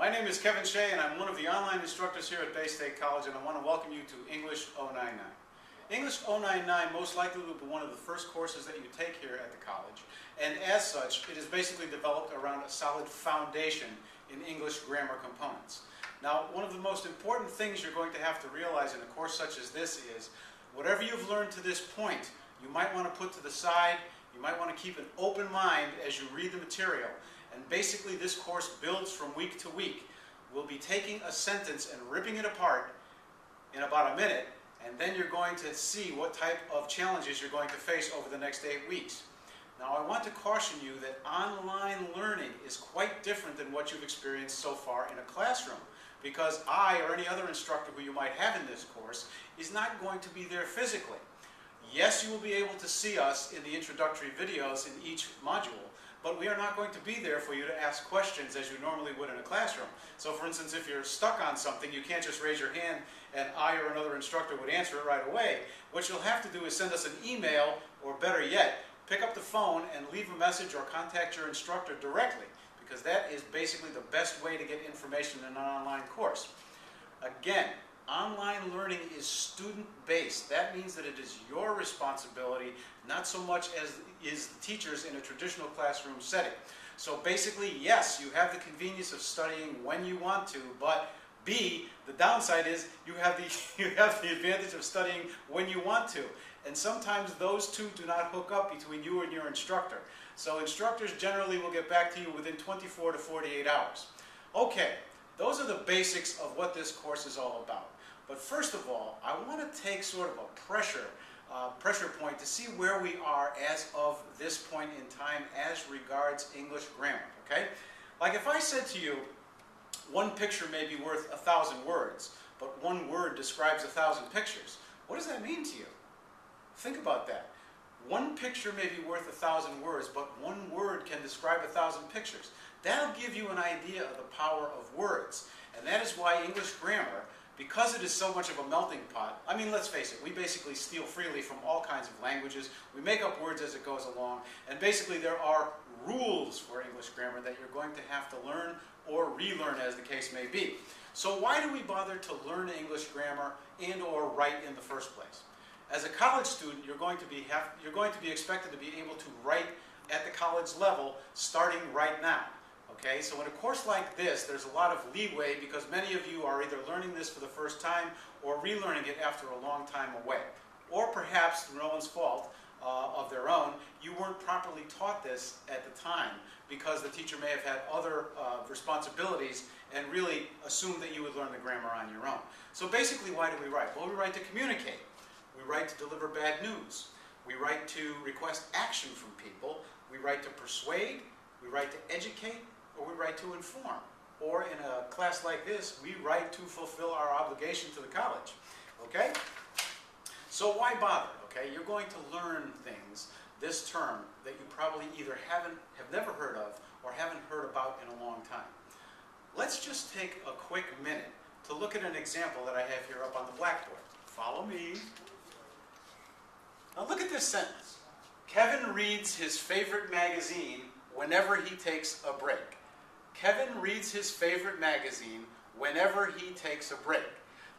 My name is Kevin Shea, and I'm one of the online instructors here at Bay State College, and I want to welcome you to English 099. English 099 most likely will be one of the first courses that you take here at the college, and as such, it is basically developed around a solid foundation in English grammar components. Now, one of the most important things you're going to have to realize in a course such as this is, whatever you've learned to this point, you might want to put to the side. You might want to keep an open mind as you read the material. And basically this course builds from week to week. We'll be taking a sentence and ripping it apart in about a minute, and then you're going to see what type of challenges you're going to face over the next 8 weeks. Now, I want to caution you that online learning is quite different than what you've experienced so far in a classroom, because I or any other instructor who you might have in this course is not going to be there physically. Yes, you will be able to see us in the introductory videos in each module, but we are not going to be there for you to ask questions as you normally would in a classroom. So for instance, if you're stuck on something, you can't just raise your hand and I or another instructor would answer it right away. What you'll have to do is send us an email, or better yet, pick up the phone and leave a message or contact your instructor directly, because that is basically the best way to get information in an online course. Again, online learning is student-based. That means that it is your responsibility, not so much as is the teacher's in a traditional classroom setting. So basically, yes, you have the convenience of studying when you want to, but B, the downside is you have the advantage of studying when you want to. And sometimes those two do not hook up between you and your instructor. So instructors generally will get back to you within 24 to 48 hours. Okay, those are the basics of what this course is all about. But first of all, I want to take sort of a pressure point to see where we are as of this point in time as regards English grammar, okay? Like if I said to you, one picture may be worth 1,000 words, but one word describes 1,000 pictures. What does that mean to you? Think about that. One picture may be worth 1,000 words, but one word can describe 1,000 pictures. That'll give you an idea of the power of words. And that is why English grammar, because it is so much of a melting pot, I mean, let's face it, we basically steal freely from all kinds of languages. We make up words as it goes along. And basically there are rules for English grammar that you're going to have to learn or relearn, as the case may be. So why do we bother to learn English grammar and or write in the first place? As a college student, you're going to be expected to be able to write at the college level starting right now. Okay, so in a course like this, there's a lot of leeway because many of you are either learning this for the first time or relearning it after a long time away. Or perhaps, through no one's fault of their own, you weren't properly taught this at the time because the teacher may have had other responsibilities and really assumed that you would learn the grammar on your own. So basically, why do we write? Well, we write to communicate. We write to deliver bad news. We write to request action from people. We write to persuade. We write to educate. Or we write to inform. Or in a class like this, we write to fulfill our obligation to the college. Okay? So why bother? Okay? You're going to learn things this term that you probably either have never heard of or haven't heard about in a long time. Let's just take a quick minute to look at an example that I have here up on the blackboard. Follow me. Now look at this sentence. Kevin reads his favorite magazine whenever he takes a break. Kevin reads his favorite magazine whenever he takes a break.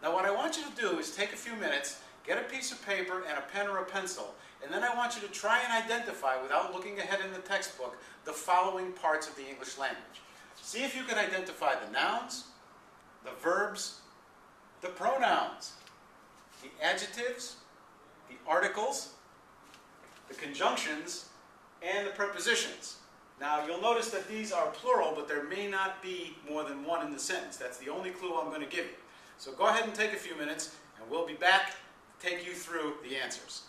Now what I want you to do is take a few minutes, get a piece of paper and a pen or a pencil, and then I want you to try and identify, without looking ahead in the textbook, the following parts of the English language. See if you can identify the nouns, the verbs, the pronouns, the adjectives, the articles, the conjunctions, and the prepositions. Now, you'll notice that these are plural, but there may not be more than one in the sentence. That's the only clue I'm going to give you. So go ahead and take a few minutes, and we'll be back to take you through the answers.